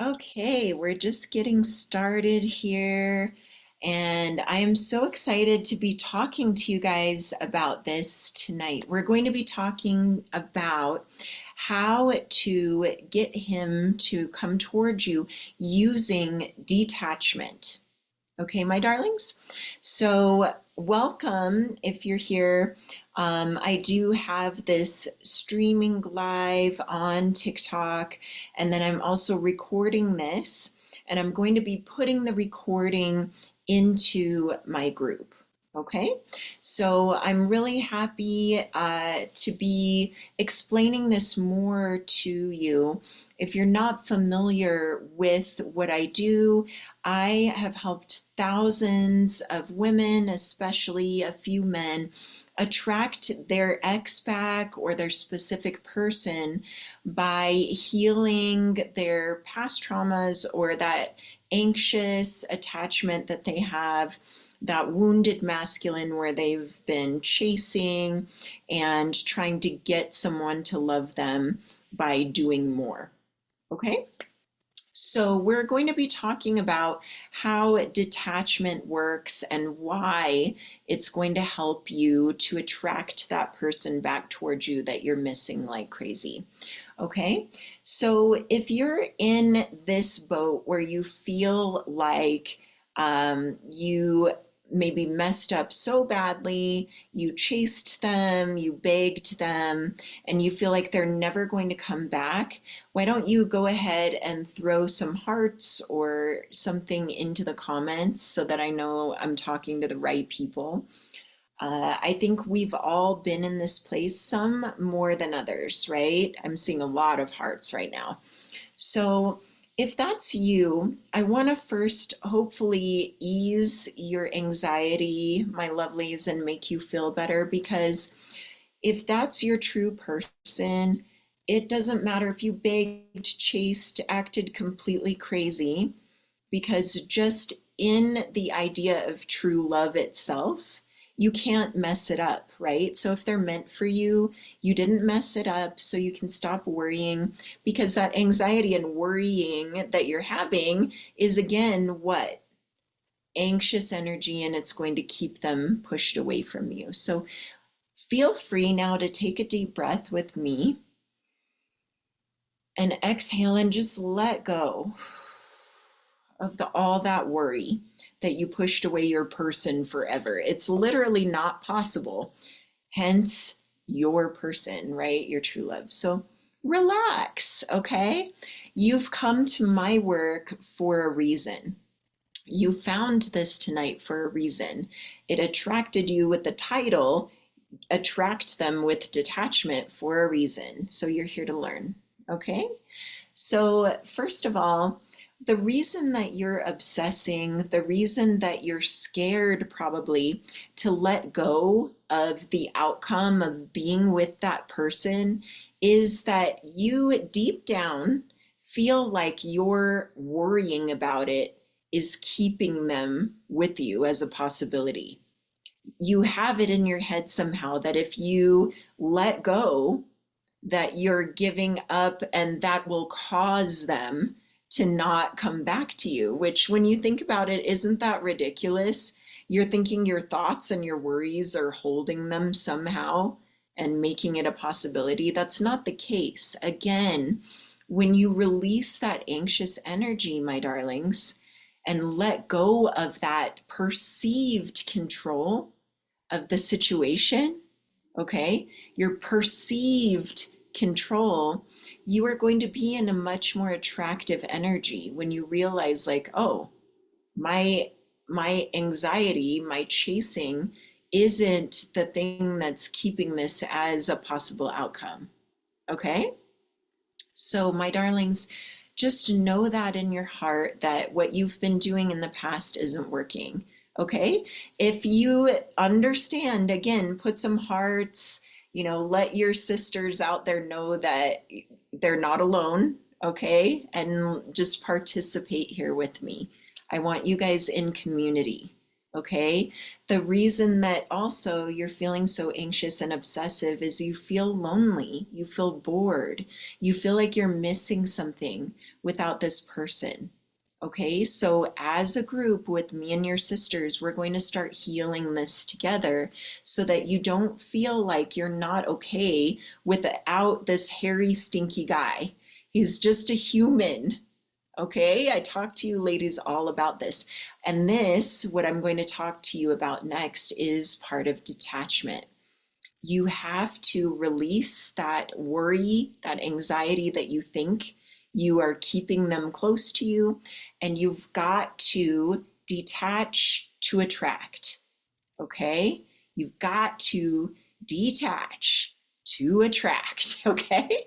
Okay, we're just getting started here, and I am so excited to be talking to you guys about this tonight. We're going to be talking about how to get him to come towards you using detachment. Okay, my darlings. So, welcome if you're here. I do have this streaming live on TikTok, and then I'm also recording this, and I'm going to be putting the recording into my group. Okay, so I'm really happy to be explaining this more to you. If you're not familiar with what I do, I have helped thousands of women, especially a few men, attract their ex back or their specific person by healing their past traumas or that anxious attachment that they have, that wounded masculine where they've been chasing and trying to get someone to love them by doing more. Okay? So, we're going to be talking about how detachment works and why it's going to help you to attract that person back towards you that you're missing like crazy. Okay, so if you're in this boat where you feel like you maybe messed up so badly, you chased them, you begged them, and you feel like they're never going to come back, why don't you go ahead and throw some hearts or something into the comments so that I know I'm talking to the right people? I think we've all been in this place, some more than others, right? I'm seeing a lot of hearts right now. So, if that's you, I want to first hopefully ease your anxiety, my lovelies, and make you feel better because if that's your true person, it doesn't matter if you begged, chased, acted completely crazy, because just in the idea of true love itself, you can't mess it up, right? So if they're meant for you, you didn't mess it up, so you can stop worrying because that anxiety and worrying that you're having is again what? Anxious energy, and it's going to keep them pushed away from you. So feel free now to take a deep breath with me and exhale and just let go of all that worry that you pushed away your person forever. It's literally not possible. Hence your person, right? Your true love. So relax, okay? You've come to my work for a reason. You found this tonight for a reason. It attracted you with the title, Attract Them with Detachment, for a reason. So you're here to learn, okay? So, first of all, the reason that you're obsessing, the reason that you're scared probably to let go of the outcome of being with that person is that you deep down feel like your worrying about it is keeping them with you as a possibility. You have it in your head somehow that if you let go, that you're giving up and that will cause them to not come back to you, which when you think about it, isn't that ridiculous? You're thinking your thoughts and your worries are holding them somehow and making it a possibility. That's not the case. Again, when you release that anxious energy, my darlings, and let go of that perceived control of the situation, okay, your perceived control, you are going to be in a much more attractive energy when you realize like, oh, my my anxiety, my chasing isn't the thing that's keeping this as a possible outcome. Okay? So, my darlings, just know that in your heart that what you've been doing in the past isn't working. Okay? If you understand, again, put some hearts, let your sisters out there know that they're not alone. Okay? And just participate here with me. I want you guys in community. Okay. The reason that also you're feeling so anxious and obsessive is you feel lonely, you feel bored, you feel like you're missing something without this person. Okay, so as a group with me and your sisters, we're going to start healing this together so that you don't feel like you're not okay without this hairy, stinky guy. He's just a human. Okay, I talked to you ladies all about this. And this, what I'm going to talk to you about next, is part of detachment. You have to release that worry, that anxiety that you think you are keeping them close to you, and you've got to detach to attract. Okay, you've got to detach to attract. Okay,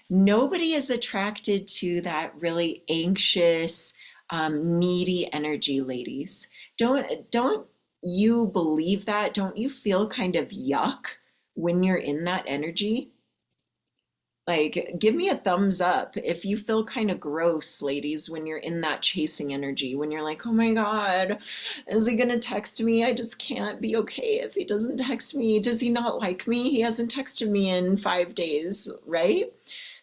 nobody is attracted to that really anxious, needy energy, ladies. Don't you believe that? Don't you feel kind of yuck when you're in that energy? Like, give me a thumbs up if you feel kind of gross, ladies, when you're in that chasing energy, when you're like, oh my God, is he gonna text me? I just can't be okay if he doesn't text me. Does he not like me? He hasn't texted me in 5 days, right?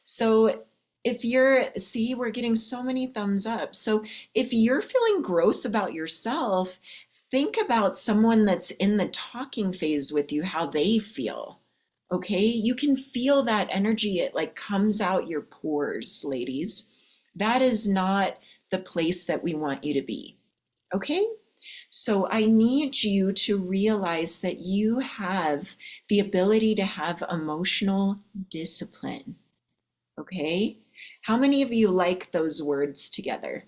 So if you're, see, we're getting so many thumbs up. So if you're feeling gross about yourself, think about someone that's in the talking phase with you, how they feel. Okay, you can feel that energy. It like comes out your pores, ladies. That is not the place that we want you to be. Okay, so I need you to realize that you have the ability to have emotional discipline. Okay, how many of you like those words together?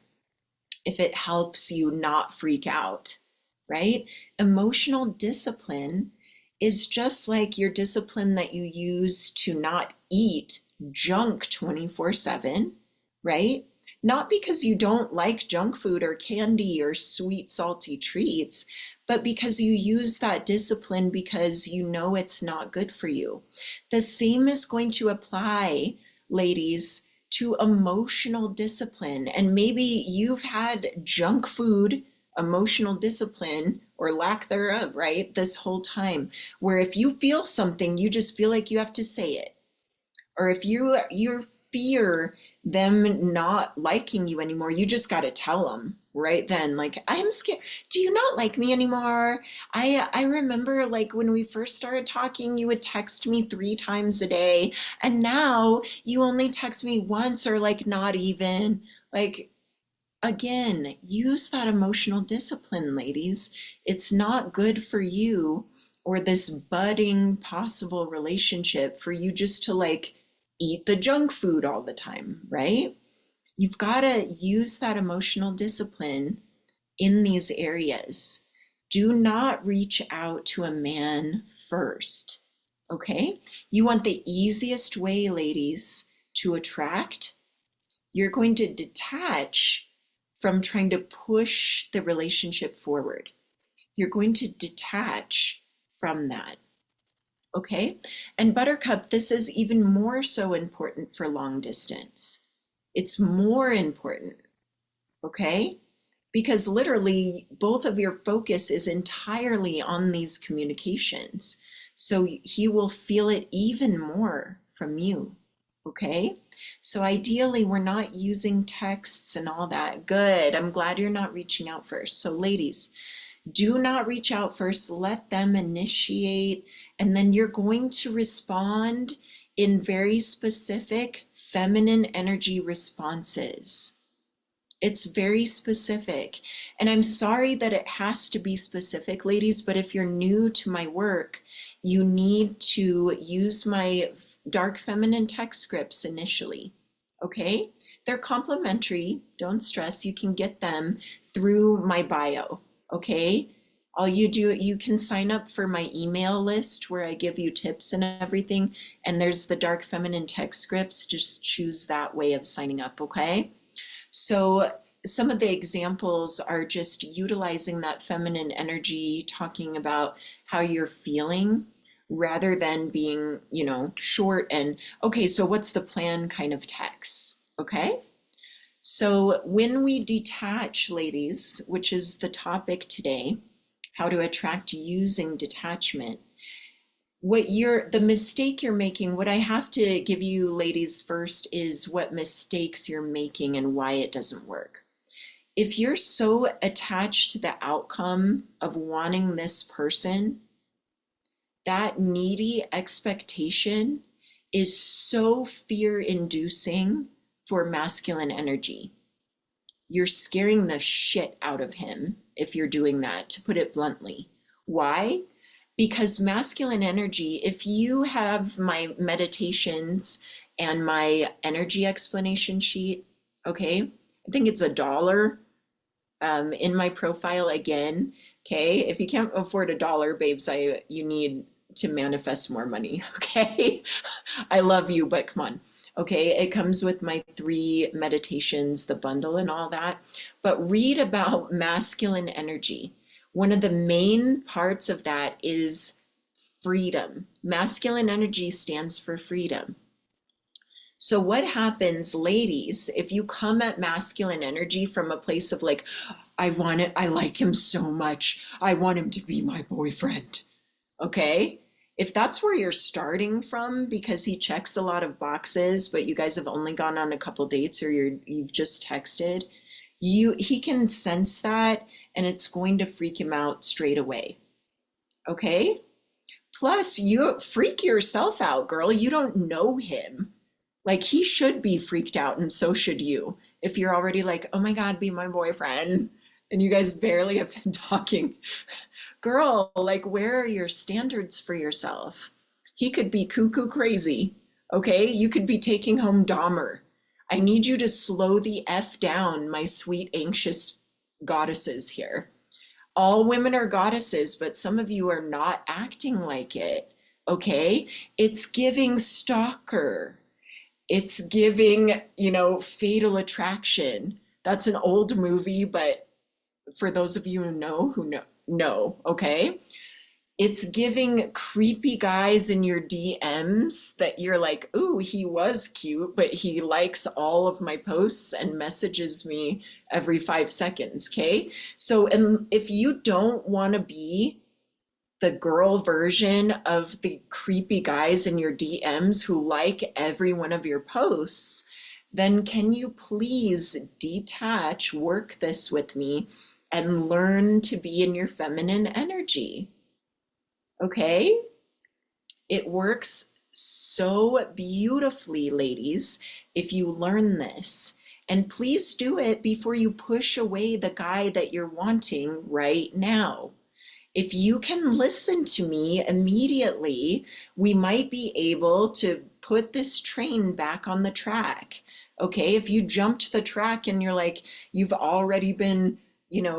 If it helps you not freak out, right? Emotional discipline is just like your discipline that you use to not eat junk 24/7, right? Not because you don't like junk food or candy or sweet, salty treats, but because you use that discipline because you know it's not good for you. The same is going to apply, ladies, to emotional discipline. And maybe you've had junk food, emotional discipline, or lack thereof, right? This whole time, where if you feel something, you just feel like you have to say it. Or if you fear them not liking you anymore, you just got to tell them right then, like, I'm scared. Do you not like me anymore? I remember like when we first started talking, you would text me 3 times a day, and now you only text me once, or like not even. Like, again, use that emotional discipline, ladies. It's not good for you or this budding possible relationship for you just to like eat the junk food all the time, right? You've got to use that emotional discipline in these areas. Do not reach out to a man first, okay? You want the easiest way, ladies, to attract. You're going to detach from trying to push the relationship forward. You're going to detach from that. Okay? And Buttercup, this is even more so important for long distance. It's more important, okay? Because literally both of your focus is entirely on these communications. So he will feel it even more from you. Okay, so ideally we're not using texts and all that. Good, I'm glad you're not reaching out first. So ladies, do not reach out first, let them initiate, and then you're going to respond in very specific feminine energy responses. It's very specific. And I'm sorry that it has to be specific, ladies, but if you're new to my work, you need to use my dark feminine text scripts initially. Okay? They're complimentary. Don't stress. You can get them through my bio. Okay? All you do, you can sign up for my email list where I give you tips and everything. And there's the dark feminine text scripts. Just choose that way of signing up. Okay? So some of the examples are just utilizing that feminine energy, talking about how you're feeling rather than being, short and, okay, so what's the plan kind of text, okay? So when we detach, ladies, which is the topic today, how to attract using detachment. The mistake you're making, what I have to give you ladies first is what mistakes you're making and why it doesn't work. If you're so attached to the outcome of wanting this person, that needy expectation is so fear inducing for masculine energy. You're scaring the shit out of him if you're doing that, to put it bluntly. Why? Because masculine energy, if you have my meditations and my energy explanation sheet, okay, I think it's $1 in my profile again. Okay, if you can't afford $1, babes, you need to manifest more money. Okay, I love you, but come on. Okay, it comes with my 3 meditations, the bundle and all that. But read about masculine energy. One of the main parts of that is freedom. Masculine energy stands for freedom. So what happens, ladies, if you come at masculine energy from a place of like, I want it, I like him so much, I want him to be my boyfriend, okay? If that's where you're starting from because he checks a lot of boxes, but you guys have only gone on a couple dates or you've just texted, he can sense that and it's going to freak him out straight away, okay? Plus, you freak yourself out, girl. You don't know him. Like, he should be freaked out, and so should you. If you're already like, oh my God, be my boyfriend, and you guys barely have been talking. Girl, like, where are your standards for yourself? He could be cuckoo crazy, okay? You could be taking home Dahmer. I need you to slow the F down, my sweet, anxious goddesses here. All women are goddesses, but some of you are not acting like it, okay? It's giving stalker. It's giving, Fatal Attraction. That's an old movie, but for those of you who know, okay? It's giving creepy guys in your DMs that you're like, ooh, he was cute, but he likes all of my posts and messages me every 5 seconds, okay? So, and if you don't want to be the girl version of the creepy guys in your DMs who like every one of your posts, then can you please detach, work this with me, and learn to be in your feminine energy? Okay? It works so beautifully, ladies, if you learn this. And please do it before you push away the guy that you're wanting right now. If you can listen to me immediately, we might be able to put this train back on the track. Okay, if you jumped the track and you're like, you've already been,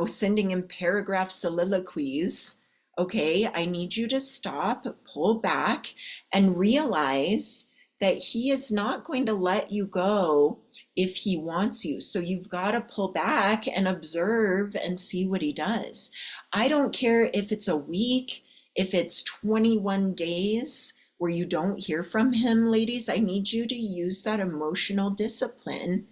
sending in paragraph soliloquies, okay, I need you to stop, pull back, and realize that he is not going to let you go if he wants you. So you've got to pull back and observe and see what he does. I don't care if it's a week, if it's 21 days where you don't hear from him, ladies. I need you to use that emotional discipline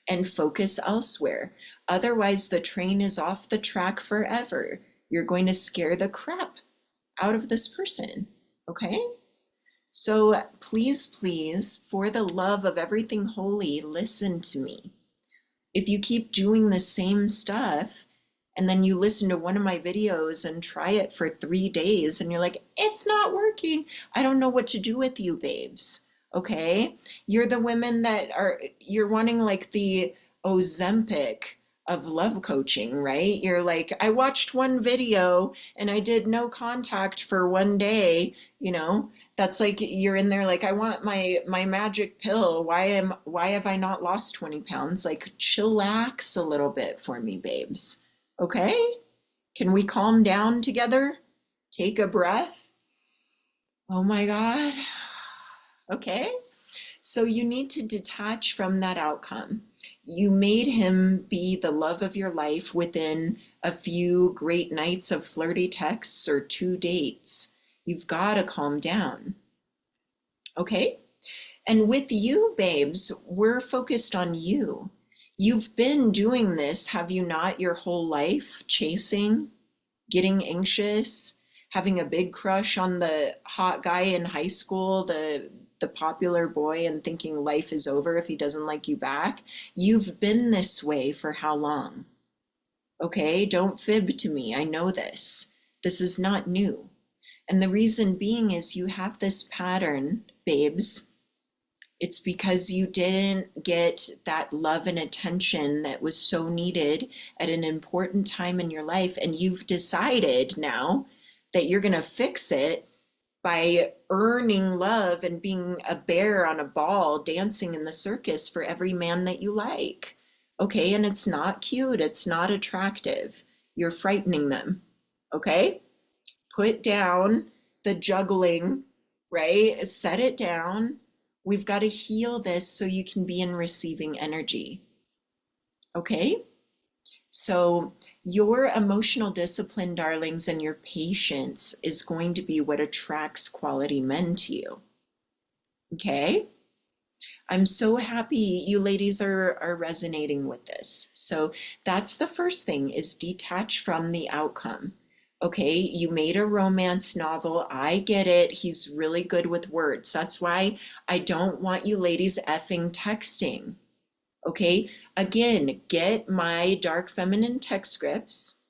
and focus elsewhere. Otherwise, the train is off the track forever. You're going to scare the crap out of this person, okay? So please, please, for the love of everything holy, listen to me. If you keep doing the same stuff, and then you listen to one of my videos and try it for 3 days, and you're like, it's not working, I don't know what to do with you, babes, okay? You're the women you're wanting like the Ozempic of love coaching, right? You're like, I watched one video and I did no contact for 1 day, that's like you're in there like, I want my magic pill. Why have I not lost 20 pounds? Like, chillax a little bit for me, babes. Okay? Can we calm down together? Take a breath. Oh my God. Okay? So you need to detach from that outcome. You made him be the love of your life within a few great nights of flirty texts or 2 dates. You've got to calm down. Okay? And with you, babes, we're focused on you. You've been doing this, have you not, your whole life, chasing, getting anxious, having a big crush on the hot guy in high school, the popular boy, and thinking life is over if he doesn't like you back. You've been this way for how long? Okay, don't fib to me. I know this. This is not new. And the reason being is you have this pattern, babes. It's because you didn't get that love and attention that was so needed at an important time in your life. And you've decided now that you're going to fix it by earning love and being a bear on a ball dancing in the circus for every man that you like. Okay, and it's not cute, it's not attractive. You're frightening them. Okay? Put down the juggling, right? Set it down. We've got to heal this so you can be in receiving energy. Okay? So, your emotional discipline, darlings, and your patience is going to be what attracts quality men to you. Okay? I'm so happy you ladies are resonating with this. So, that's the first thing, is detach from the outcome. Okay, you made a romance novel. I get it. He's really good with words. That's why I don't want you ladies effing texting. Okay, again, get my dark feminine text scripts.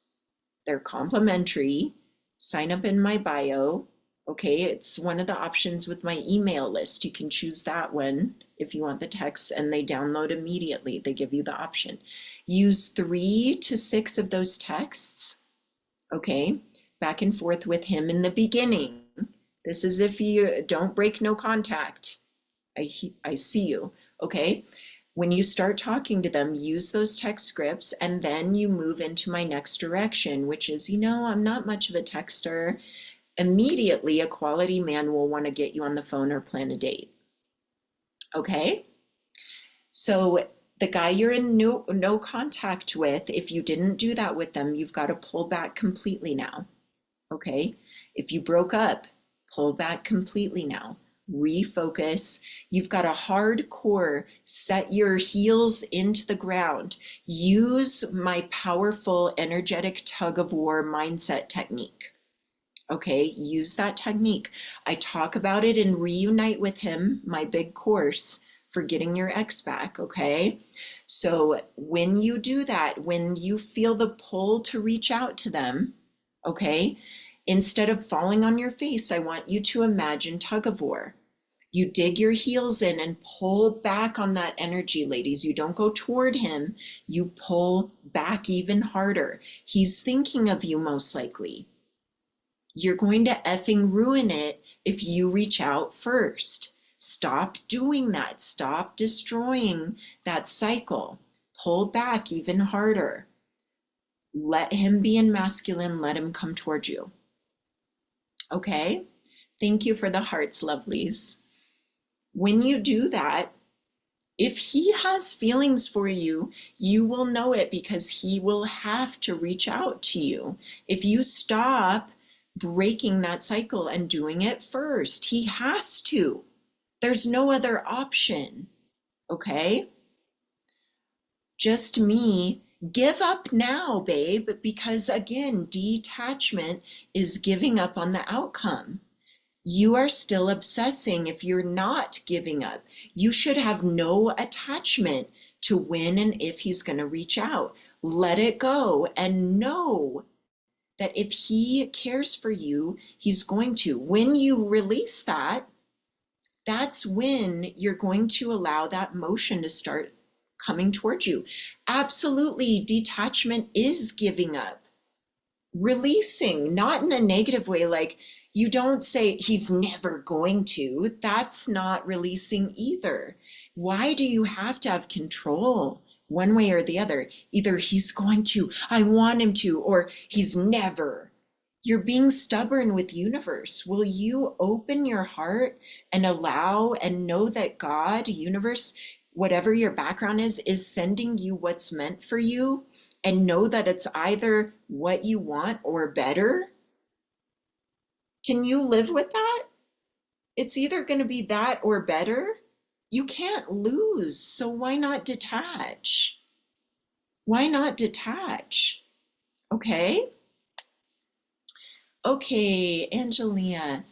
They're complimentary. Sign up in my bio. Okay, it's one of the options with my email list. You can choose that one if you want the text, and they download immediately. They give you the option. Use 3 to 6 of those texts, okay, back and forth with him in the beginning. This is if you don't break no contact. I see you, okay? When you start talking to them, use those text scripts, and then you move into my next direction, which is, I'm not much of a texter. Immediately, a quality man will want to get you on the phone or plan a date. Okay? So the guy you're in no contact with, if you didn't do that with them, you've got to pull back completely now. Okay? If you broke up, pull back completely now. Refocus. You've got a hardcore set your heels into the ground. Use my powerful energetic tug of war mindset technique. Okay, use that technique. I talk about it in Reunite with Him, my big course for getting your ex back. Okay, so when you do that, when you feel the pull to reach out to them, okay, instead of falling on your face, I want you to imagine tug of war. You dig your heels in and pull back on that energy, ladies. You don't go toward him, you pull back even harder. He's thinking of you most likely. You're going to effing ruin it if you reach out first. Stop doing that. Stop destroying that cycle. Pull back even harder. Let him be in masculine. Let him come toward you. Okay? Thank you for the hearts, lovelies. When you do that, if he has feelings for you, you will know it because he will have to reach out to you. If you stop breaking that cycle and doing it first, he has to. There's no other option. Okay? Just me. Give up now, babe, because again, detachment is giving up on the outcome. You are still obsessing if you're not giving up. You should have no attachment to when and if he's going to reach out. Let it go and know that if he cares for you, he's going to. When you release that, that's when you're going to allow that motion to start coming towards you. Absolutely, detachment is giving up. Releasing, not in a negative way, like you don't say he's never going to. That's not releasing either. Why do you have to have control one way or the other? Either he's going to, I want him to, or he's never. You're being stubborn with universe. Will you open your heart and allow and know that God, universe, whatever your background is sending you what's meant for you, and know that it's either what you want or better? Can you live with that? It's either going to be that or better. You can't lose. So why not detach? Why not detach? Okay? Okay, Angelina.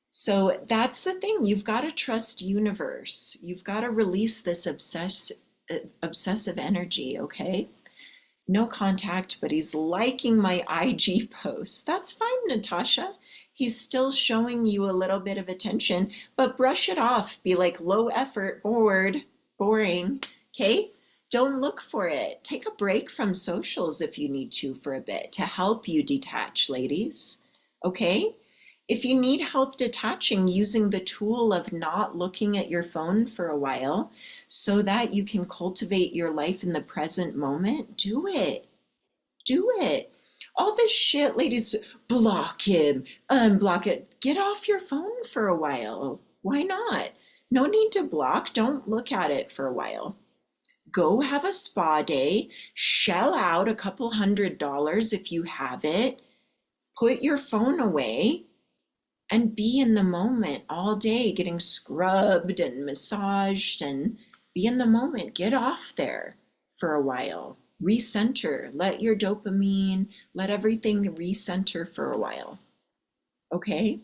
So that's the thing. You've got to trust universe. You've got to release this obsessive energy, okay? No contact, but he's liking my IG posts. That's fine, Natasha. He's still showing you a little bit of attention, but brush it off. Be like low effort, bored, boring. Okay? Don't look for it. Take a break from socials if you need to for a bit to help you detach, ladies. Okay? If you need help detaching using the tool of not looking at your phone for a while so that you can cultivate your life in the present moment, do it. Do it. All this shit, ladies, block him, unblock it. Get off your phone for a while. Why not? No need to block. Don't look at it for a while. Go have a spa day. Shell out a couple $100 if you have it. Put your phone away and be in the moment all day, getting scrubbed and massaged, and be in the moment. Get off there for a while. Recenter. Let your dopamine, let everything recenter for a while. Okay?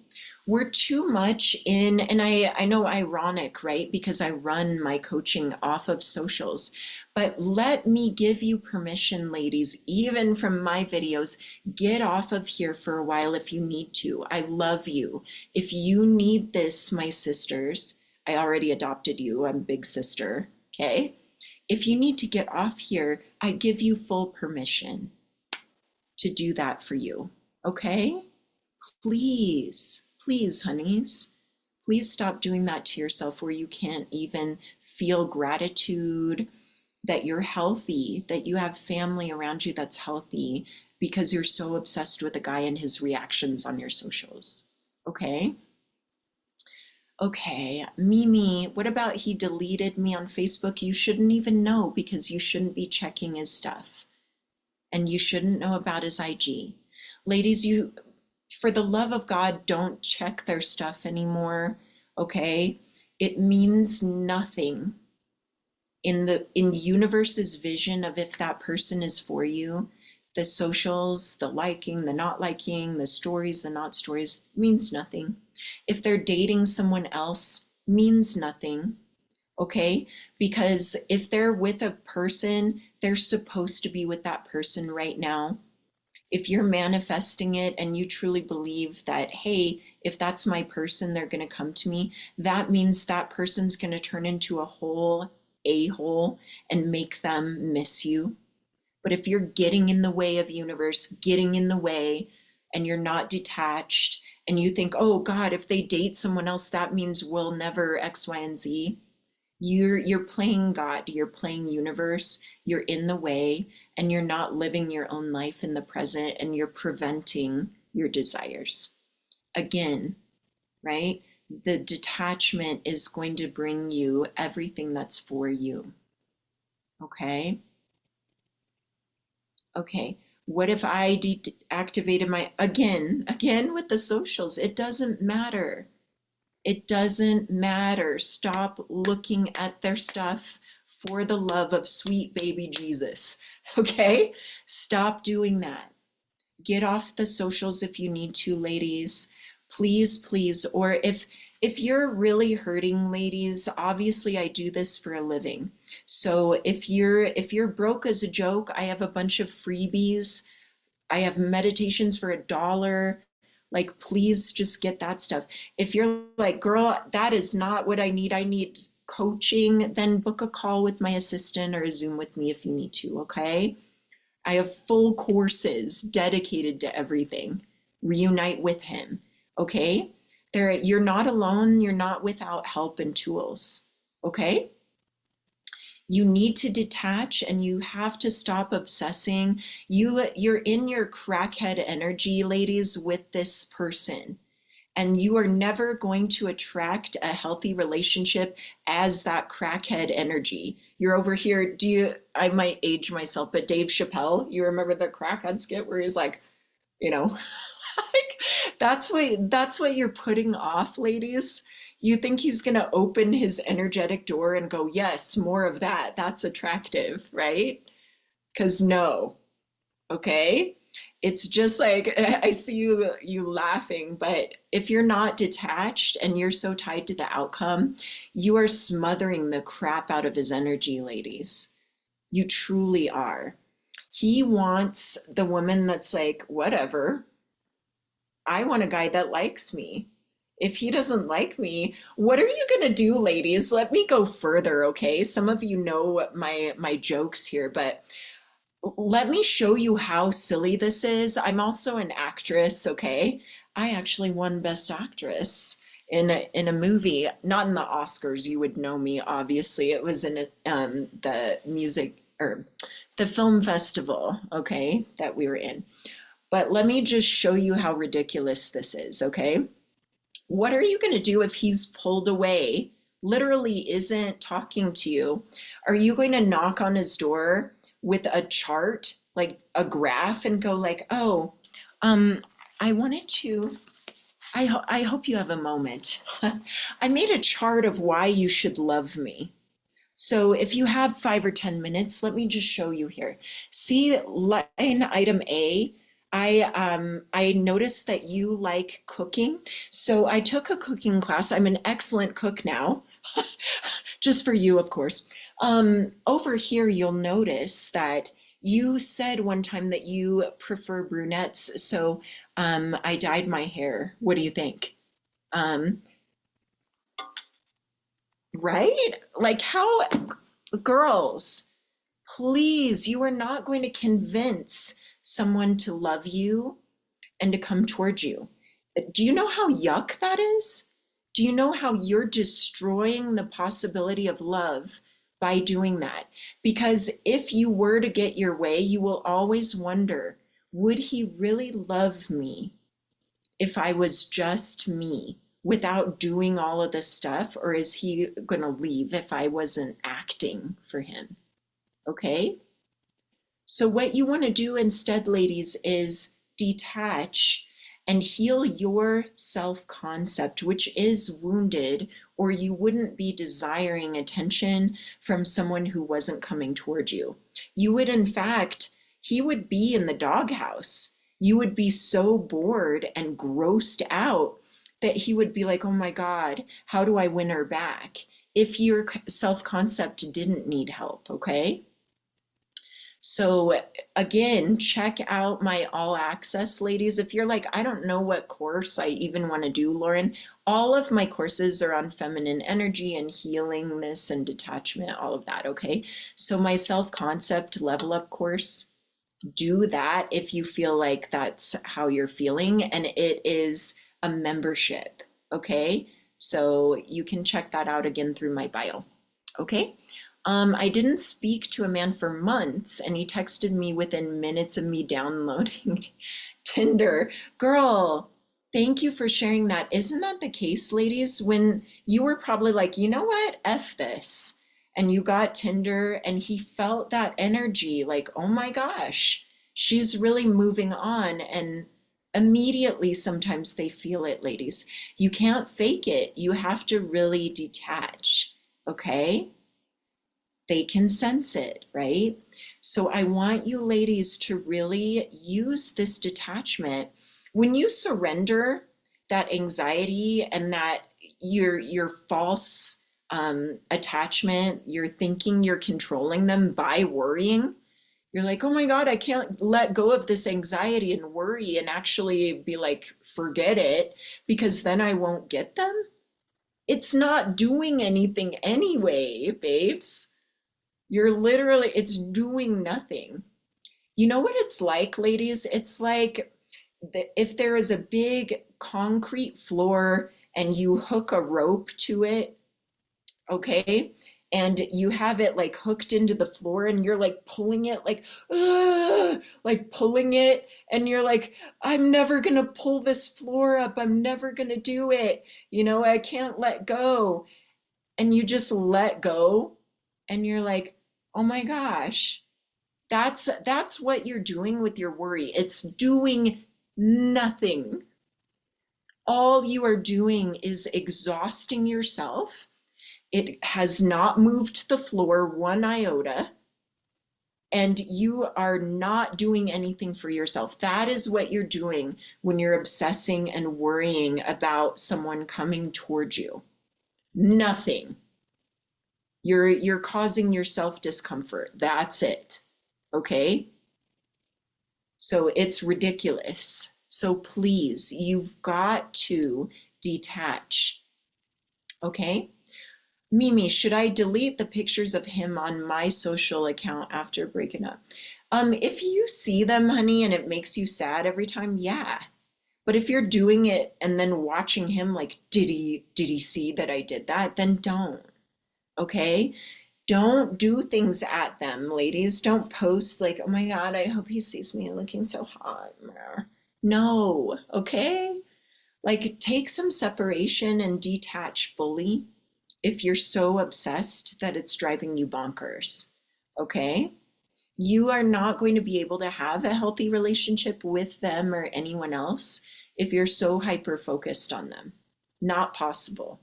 We're too much in, and I know ironic, right? Because I run my coaching off of socials. But let me give you permission, ladies, even from my videos, get off of here for a while if you need to. I love you. If you need this, my sisters, I already adopted you. I'm big sister. Okay? If you need to get off here, I give you full permission to do that for you. Okay? Please, please, honeys, please stop doing that to yourself where you can't even feel gratitude that you're healthy, that you have family around you that's healthy because you're so obsessed with a guy and his reactions on your socials. Okay? Okay, Mimi, what about he deleted me on Facebook? You shouldn't even know because you shouldn't be checking his stuff and you shouldn't know about his IG. Ladies, you, for the love of God, don't check their stuff anymore, okay? It means nothing in the universe's vision of if that person is for you. The socials, the liking, the not liking, the stories, the not stories, means nothing. If they're dating someone else, means nothing, okay? Because if they're with a person, they're supposed to be with that person right now. If you're manifesting it and you truly believe that, hey, if that's my person, they're going to come to me, that means that person's going to turn into a whole a-hole and make them miss you. But if you're getting in the way of universe, getting in the way, and you're not detached, and you think, oh God, if they date someone else, that means we'll never X, Y, and Z, you're playing God, you're playing universe, you're in the way, and you're not living your own life in the present, and you're preventing your desires. Again, right? The detachment is going to bring you everything that's for you. Okay? Okay. What if I deactivated my, again with the socials? It doesn't matter. It doesn't matter. Stop looking at their stuff for the love of sweet baby Jesus. Okay? Stop doing that. Get off the socials if you need to, ladies. Please, please. Or if you're really hurting, ladies, obviously I do this for a living. So if you're broke as a joke, I have a bunch of freebies. I have meditations for $1. Like, please just get that stuff. If you're like, girl, that is not what I need coaching, then book a call with my assistant or a Zoom with me if you need to, okay? I have full courses dedicated to everything. Reunite with him, okay? You're not alone, you're not without help and tools, okay? You need to detach and you have to stop obsessing. You're in your crackhead energy, ladies, with this person. And you are never going to attract a healthy relationship as that crackhead energy. You're over here, I might age myself, but Dave Chappelle, you remember the crackhead skit where he's like, you know, like that's what you're putting off, ladies. You think he's going to open his energetic door and go, yes, more of that. That's attractive, right? Because no, okay? It's just like I see you laughing, but if you're not detached and you're so tied to the outcome, you are smothering the crap out of his energy, ladies. You truly are. He wants the woman that's like, whatever, I want a guy that likes me. If he doesn't like me, what are you gonna do, ladies? Let me go further, okay? Some of you know my jokes here, but let me show you how silly this is. I'm also an actress, okay? I actually won Best Actress in a movie, not in the Oscars. You would know me, obviously. It was in the music or the film festival, okay, that we were in. But let me just show you how ridiculous this is, okay? What are you going to do if he's pulled away, literally isn't talking to you? Are you going to knock on his door with a chart, like a graph, and go like, "Oh, um, I wanted to, I hope you have a moment. I made a chart of why you should love me. So if you have 5 or 10 minutes, let me just show you here. See line item A, I noticed that you like cooking. So I took a cooking class. I'm an excellent cook now, just for you, of course. Over here, you'll notice that you said one time that you prefer brunettes, so I dyed my hair. What do you think? Um, right? Like how girls, please, you are not going to convince someone to love you and to come towards you. Do you know how yuck that is? Do you know how you're destroying the possibility of love by doing that? Because if you were to get your way, you will always wonder, would he really love me if I was just me without doing all of this stuff? Or is he going to leave if I wasn't acting for him? Okay? So, what you want to do instead, ladies, is detach and heal your self concept, which is wounded, or you wouldn't be desiring attention from someone who wasn't coming toward you. You would, in fact, he would be in the doghouse. You would be so bored and grossed out that he would be like, oh my God, how do I win her back? If your self concept didn't need help, okay? So again, check out my all access, ladies. If you're like, I don't know what course I even want to do, Lauren, all of my courses are on feminine energy and healing this and detachment, all of that, okay? So my self-concept level up course, do that if you feel like that's how you're feeling, and it is a membership, okay? So you can check that out again through my bio. Okay. I didn't speak to a man for months, and he texted me within minutes of me downloading Tinder. Girl, thank you for sharing that. Isn't that the case, ladies? When you were probably like, you know what? F this. And you got Tinder, and he felt that energy like, oh my gosh, she's really moving on. And immediately, sometimes they feel it, ladies. You can't fake it. You have to really detach. Okay? They can sense it, right? So I want you ladies to really use this detachment. When you surrender that anxiety and that your false attachment, you're thinking you're controlling them by worrying. You're like, oh my God, I can't let go of this anxiety and worry and actually be like, forget it, because then I won't get them. It's not doing anything anyway, babes. You're literally, it's doing nothing. You know what it's like, ladies? It's like if there is a big concrete floor and you hook a rope to it, okay? And you have it like hooked into the floor and you're like pulling it like pulling it, and you're like, I'm never gonna pull this floor up. I'm never gonna do it. You know, I can't let go. And you just let go and you're like, oh my gosh, that's what you're doing with your worry. It's doing nothing. All you are doing is exhausting yourself. It has not moved the floor one iota. And you are not doing anything for yourself. That is what you're doing when you're obsessing and worrying about someone coming towards you. Nothing. You're causing yourself discomfort. That's it. Okay? So it's ridiculous. So please, you've got to detach. Okay? Mimi, should I delete the pictures of him on my social account after breaking up? If you see them, honey, and it makes you sad every time, yeah. But if you're doing it and then watching him like, did he see that I did that? Then don't. Okay? Don't do things at them, ladies. Don't post like, oh my God, I hope he sees me looking so hot. No, okay? Like, take some separation and detach fully if you're so obsessed that it's driving you bonkers, okay? You are not going to be able to have a healthy relationship with them or anyone else if you're so hyper focused on them. Not possible,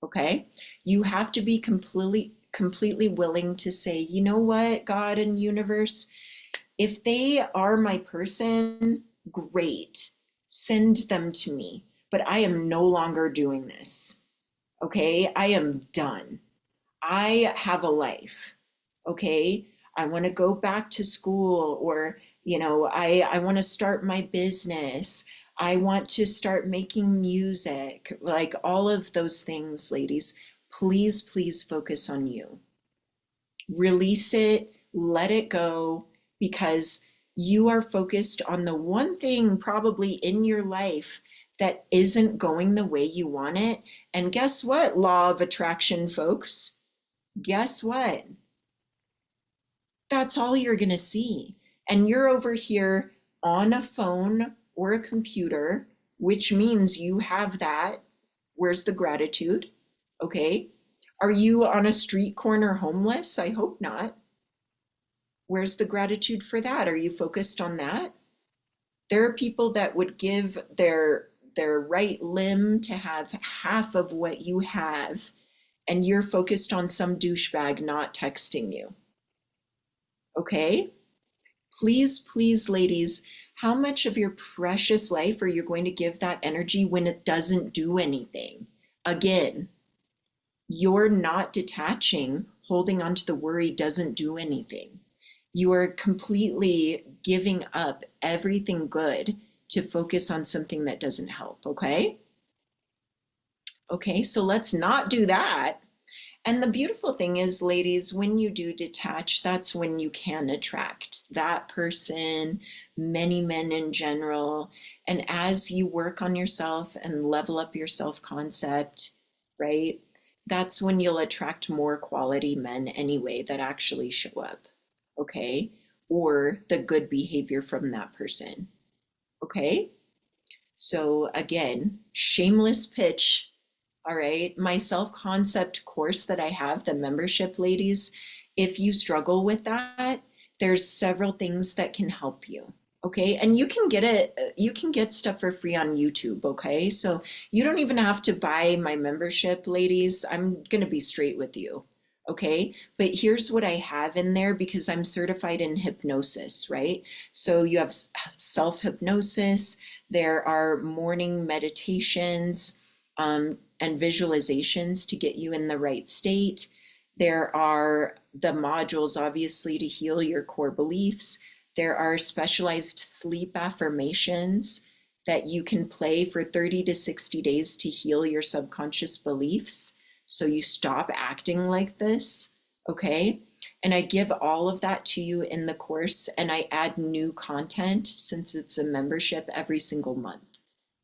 okay? You have to be completely willing to say, you know what, God and universe, if they are my person, great, send them to me. But I am no longer doing this. Okay, I am done. I have a life. Okay, I want to go back to school, or I want to start my business. I want to start making music, like all of those things, ladies. Please, please focus on you. Release it, let it go, because you are focused on the one thing probably in your life that isn't going the way you want it. And guess what, law of attraction folks? Guess what? That's all you're going to see. And you're over here on a phone or a computer, which means you have that. Where's the gratitude? Okay. Are you on a street corner homeless? I hope not. Where's the gratitude for that? Are you focused on that? There are people that would give their right limb to have half of what you have, and you're focused on some douchebag not texting you. Okay? Please, please, ladies, how much of your precious life are you going to give that energy when it doesn't do anything? Again, you're not detaching, holding on to the worry doesn't do anything. You are completely giving up everything good to focus on something that doesn't help, okay? Okay, so let's not do that. And the beautiful thing is, ladies, when you do detach, that's when you can attract that person, many men in general. And as you work on yourself and level up your self concept, right? That's when you'll attract more quality men anyway that actually show up, okay? Or the good behavior from that person, okay? So, again, shameless pitch. All right. My self concept course that I have, the membership, ladies, if you struggle with that, there's several things that can help you. Okay. And you can get stuff for free on YouTube. Okay. So you don't even have to buy my membership, ladies. I'm going to be straight with you. Okay. But here's what I have in there because I'm certified in hypnosis, right? So you have self hypnosis, there are morning meditations, and visualizations to get you in the right state. There are the modules, obviously, to heal your core beliefs. There are specialized sleep affirmations that you can play for 30 to 60 days to heal your subconscious beliefs. So you stop acting like this, okay? And I give all of that to you in the course, and I add new content since it's a membership every single month.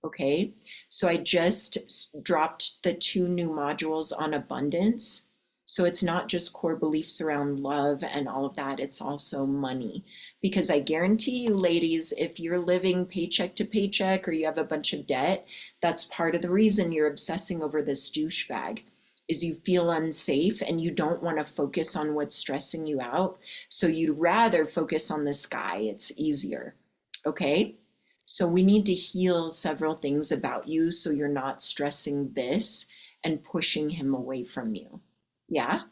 Okay, so I just dropped the 2 new modules on abundance. So it's not just core beliefs around love and all of that, it's also money. Because I guarantee you, ladies, if you're living paycheck to paycheck or you have a bunch of debt, that's part of the reason you're obsessing over this douchebag. Is you feel unsafe and you don't want to focus on what's stressing you out. So you'd rather focus on this guy, it's easier. Okay. So we need to heal several things about you so you're not stressing this and pushing him away from you. Yeah?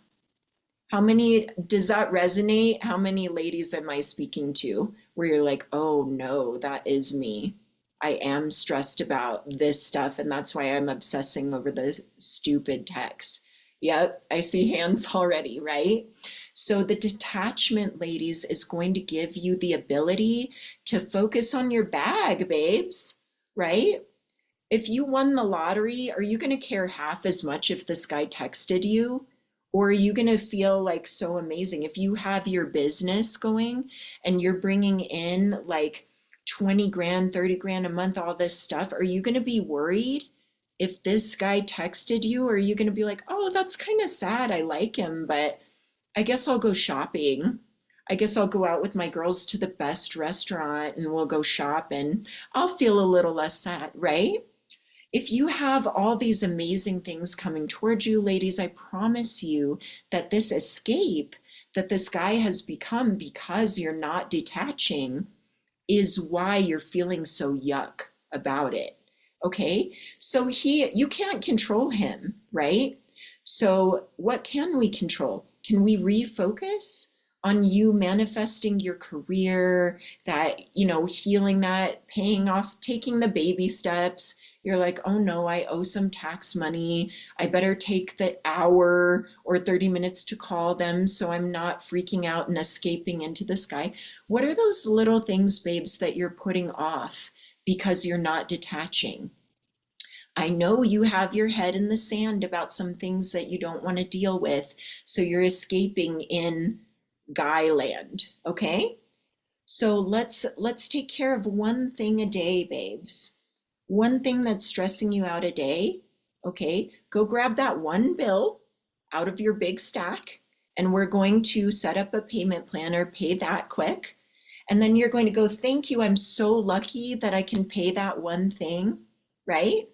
How many, does that resonate? How many ladies am I speaking to where you're like, oh no, that is me. I am stressed about this stuff, and that's why I'm obsessing over the stupid text. Yep, I see hands already, right? So the detachment, ladies, is going to give you the ability to focus on your bag, babes, right? If you won the lottery, are you going to care half as much if this guy texted you? Or are you going to feel like so amazing? If you have your business going and you're bringing in like 20 grand, 30 grand a month, all this stuff, are you going to be worried if this guy texted you? Or are you going to be like, oh, that's kind of sad. I like him, but I guess I'll go shopping. I guess I'll go out with my girls to the best restaurant and we'll go shop and I'll feel a little less sad, right? If you have all these amazing things coming towards you, ladies, I promise you that this escape that this guy has become because you're not detaching is why you're feeling so yuck about it. Okay? So you can't control him, right? So what can we control? Can we refocus on you manifesting your career, that, healing that, paying off, taking the baby steps? You're like, oh no, I owe some tax money. I better take the hour or 30 minutes to call them so I'm not freaking out and escaping into the sky. What are those little things, babes, that you're putting off because you're not detaching? I know you have your head in the sand about some things that you don't want to deal with, so you're escaping in guy land, okay? So let's take care of one thing a day, babes. One thing that's stressing you out a day, okay? Go grab that one bill out of your big stack, and we're going to set up a payment plan or pay that quick. And then you're going to go, thank you, I'm so lucky that I can pay that one thing, right?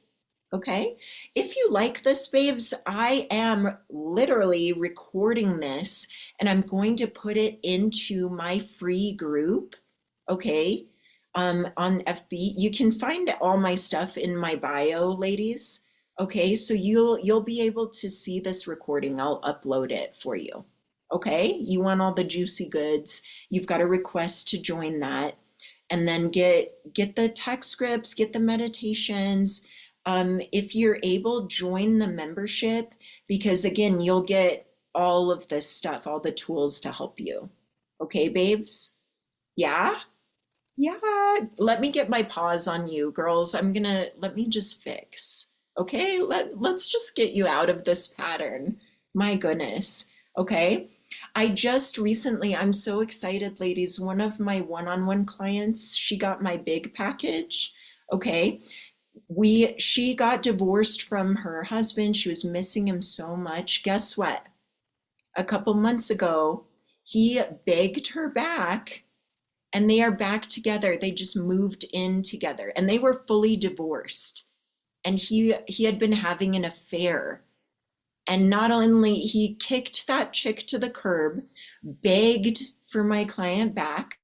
Okay. If you like this, babes, I am literally recording this and I'm going to put it into my free group. Okay. On FB. You can find all my stuff in my bio, ladies. Okay. So you'll be able to see this recording. I'll upload it for you. Okay. You want all the juicy goods. You've got a request to join that, and then get the text scripts, get the meditations. If you're able, join the membership, because again, you'll get all of this stuff, all the tools to help you. Okay, babes? Yeah? Yeah. Let me get my paws on you, girls. Let me just fix. Okay? Let's just get you out of this pattern. My goodness. Okay? I just recently, I'm so excited, ladies. One of my one-on-one clients, she got my big package. Okay. She got divorced from her husband. She was missing him so much. Guess what? A couple months ago, he begged her back and they are back together. They just moved in together and they were fully divorced. And he had been having an affair. And not only he kicked that chick to the curb, begged for my client back.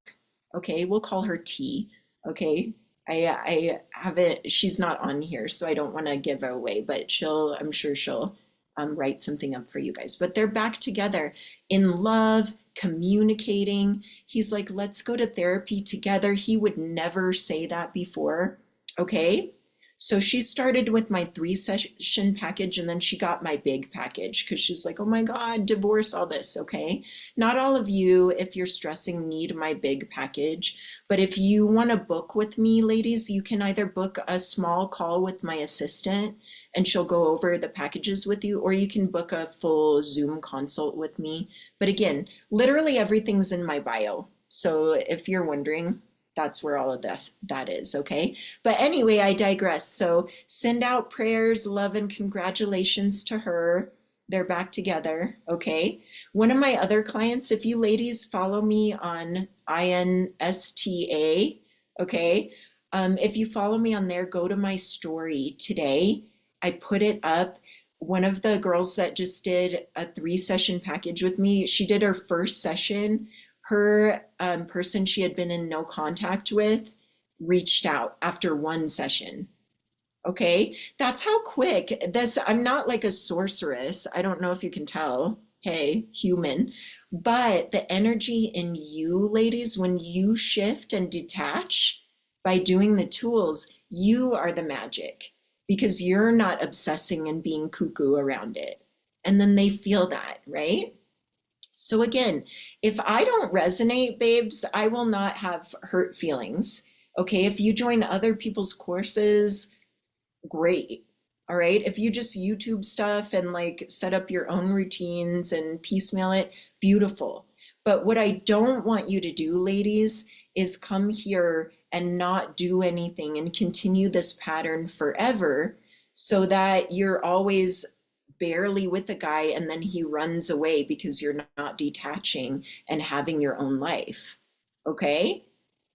Okay, we'll call her T. Okay. I haven't, she's not on here, so I don't want to give her away, but I'm sure she'll write something up for you guys. But they're back together in love, communicating. He's like, let's go to therapy together. He would never say that before. Okay. So she started with my 3 session package and then she got my big package because she's like, oh my God, divorce, all this. Okay. Not all of you, if you're stressing, need my big package. But if you want to book with me, ladies, you can either book a small call with my assistant and she'll go over the packages with you, or you can book a full Zoom consult with me. But again, literally everything's in my bio. So if you're wondering, that's where all of that is, okay? But anyway, I digress. So send out prayers, love, and congratulations to her. They're back together, okay? One of my other clients, if you ladies follow me on INSTA, okay? If you follow me on there, go to my story today. I put it up. One of the girls that just did a 3 session package with me, she did her first session. Her person she had been in no contact with reached out after 1 session. Okay, that's how quick this. I'm not like a sorceress. I don't know if you can tell. hey, human. But the energy in you, ladies, when you shift and detach by doing the tools, you are the magic because you're not obsessing and being cuckoo around it. And then they feel that, right? So again, if I don't resonate, babes, I will not have hurt feelings. Okay, if you join other people's courses, great. All right. If you just YouTube stuff and like set up your own routines and piecemeal it, beautiful. But what I don't want you to do, ladies, is come here and not do anything and continue this pattern forever so that you're always barely with a guy and then he runs away because you're not detaching and having your own life. Okay?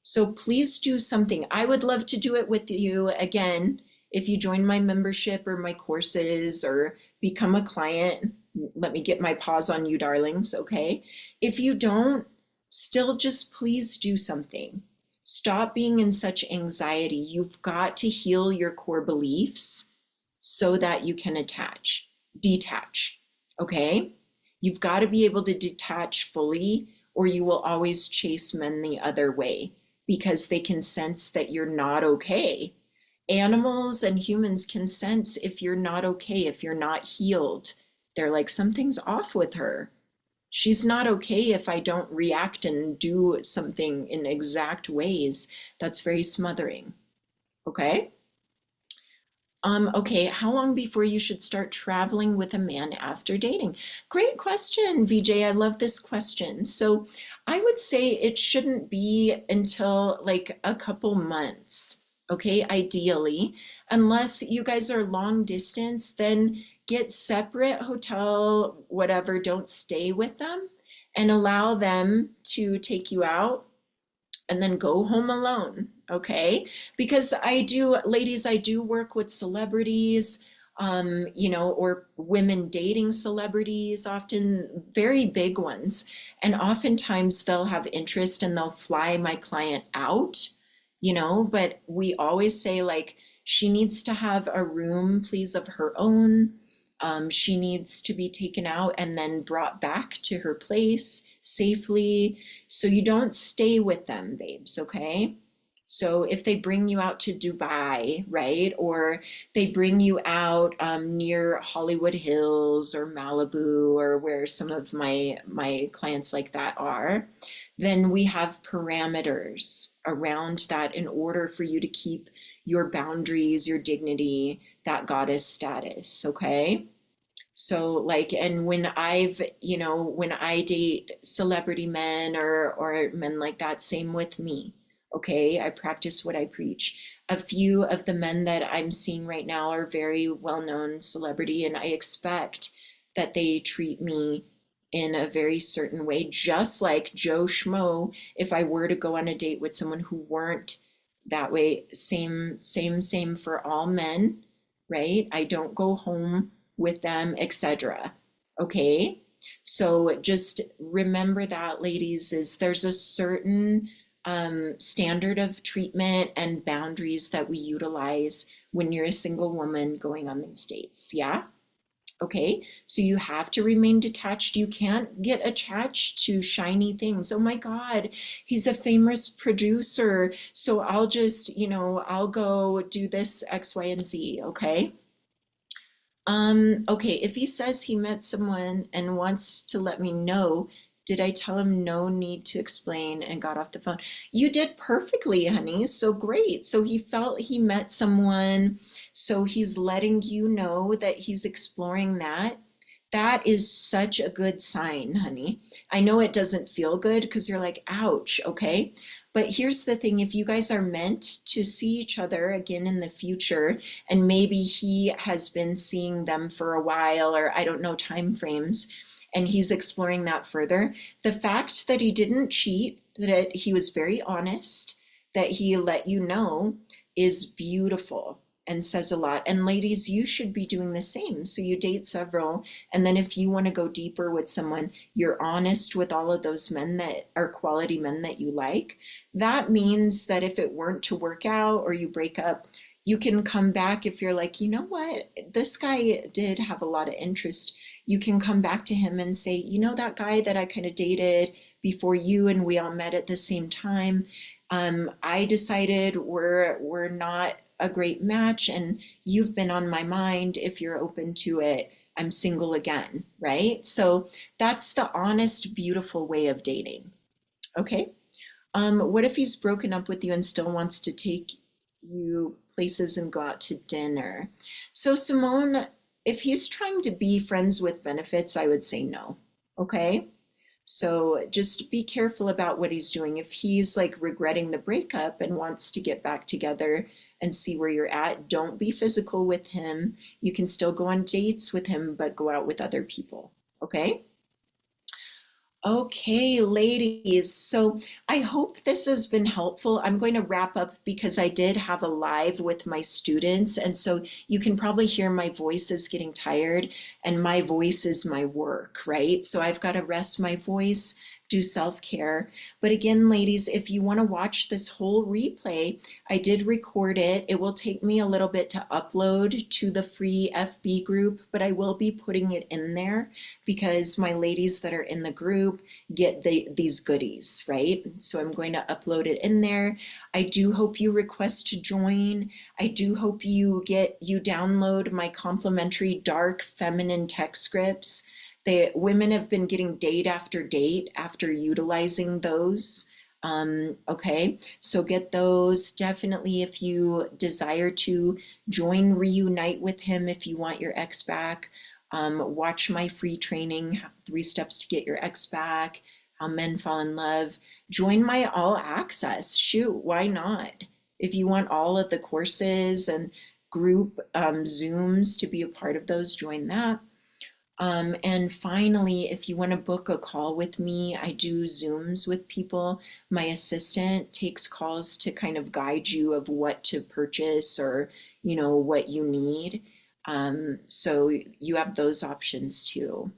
So please do something. I would love to do it with you again. If you join my membership or my courses or become a client, let me get my paws on you, darlings, okay? If you don't, still just please do something. Stop being in such anxiety. You've got to heal your core beliefs so that you can detach, okay? You've got to be able to detach fully, or you will always chase men the other way because they can sense that you're not okay. Animals and humans can sense if you're not okay, if you're not healed. They're like, something's off with her. She's not okay if I don't react and do something in exact ways. That's very smothering. Okay? Okay, how long before you should start traveling with a man after dating? Great question, VJ. I love this question. So I would say it shouldn't be until like a couple months, okay, ideally. Unless you guys are long distance, then get separate hotel, whatever, don't stay with them and allow them to take you out and then go home alone, okay? Because I do, ladies, I do work with celebrities, or women dating celebrities, often very big ones. And oftentimes they'll have interest and they'll fly my client out, but we always say, like, she needs to have a room, please, of her own. She needs to be taken out and then brought back to her place safely. So you don't stay with them, babes, okay? So if they bring you out to Dubai, right? Or they bring you out near Hollywood Hills or Malibu or where some of my clients like that are, then we have parameters around that in order for you to keep your boundaries, your dignity, that goddess status, okay? So like, and when I date celebrity men or men like that, same with me. Okay, I practice what I preach. A few of the men that I'm seeing right now are very well-known celebrity, and I expect that they treat me in a very certain way, just like Joe Schmo, if I were to go on a date with someone who weren't that way, same for all men, right? I don't go home with them, etc. Okay? So just remember that, ladies, is there's a certain standard of treatment and boundaries that we utilize when you're a single woman going on these dates. Yeah? Okay, so you have to remain detached. You can't get attached to shiny things. Oh my God, he's a famous producer. So I'll just, I'll go do this X, Y, and Z. Okay. Okay, if he says he met someone and wants to let me know, did I tell him no need to explain and got off the phone? You did perfectly, honey. So great. So he felt he met someone. So he's letting you know that he's exploring that. That is such a good sign, honey. I know it doesn't feel good because you're like, ouch, okay? But here's the thing, if you guys are meant to see each other again in the future, and maybe he has been seeing them for a while, or I don't know, time frames, and he's exploring that further, the fact that he didn't cheat, that he was very honest, that he let you know is beautiful and says a lot. And ladies, you should be doing the same. So you date several, and then if you want to go deeper with someone, you're honest with all of those men that are quality men that you like. That means that if it weren't to work out or you break up, you can come back if you're like, you know what, this guy did have a lot of interest. you can come back to him and say, you know, that guy that I kind of dated before you and we all met at the same time, I decided we're not a great match, and you've been on my mind. If you're open to it, I'm single again, right? So that's the honest, beautiful way of dating. Okay. What if he's broken up with you and still wants to take you places and go out to dinner? So, Simone, if he's trying to be friends with benefits, I would say no. Okay. So just be careful about what he's doing. If he's like regretting the breakup and wants to get back together and see where you're at, don't be physical with him. You can still go on dates with him, but go out with other people. Okay? Okay, ladies. So I hope this has been helpful. I'm going to wrap up because I did have a live with my students. And so you can probably hear my voice is getting tired, and my voice is my work, right? So I've got to rest my voice, do self-care. But again, ladies, if you want to watch this whole replay, I did record it. It will take me a little bit to upload to the free FB group, but I will be putting it in there because my ladies that are in the group get these goodies, right? So I'm going to upload it in there. I do hope you request to join. I do hope you download my complimentary dark feminine text scripts. Women have been getting date after date after utilizing those. Okay, so get those. Definitely, if you desire to join Reunite with him, if you want your ex back, watch my free training, 3 Steps to Get Your Ex Back, How Men Fall in Love. Join my all access. Shoot, why not? If you want all of the courses and group Zooms to be a part of those, join that. And finally, if you want to book a call with me, I do Zooms with people. My assistant takes calls to kind of guide you of what to purchase or, what you need. So you have those options too.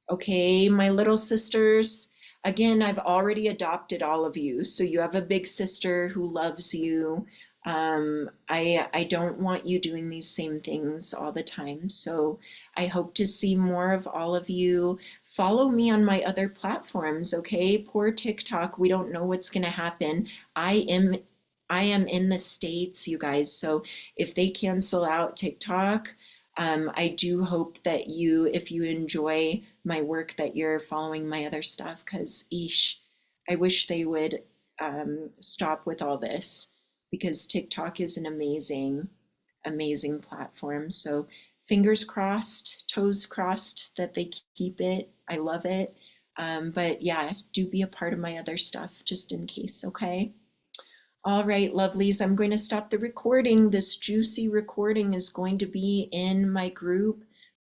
Okay, my little sisters, again, I've already adopted all of you. So you have a big sister who loves you. I don't want you doing these same things all the time. So I hope to see more of all of you. Follow me on my other platforms, okay? Poor TikTok, we don't know what's going to happen. I am I am in the States, you guys. So if they cancel out TikTok, I do hope that if you enjoy my work, that you're following my other stuff, because I wish they would stop with all this, because TikTok is an amazing, amazing platform. So fingers crossed, toes crossed that they keep it. I love it. But yeah, do be a part of my other stuff just in case, okay? All right, lovelies, I'm going to stop the recording. This juicy recording is going to be in my group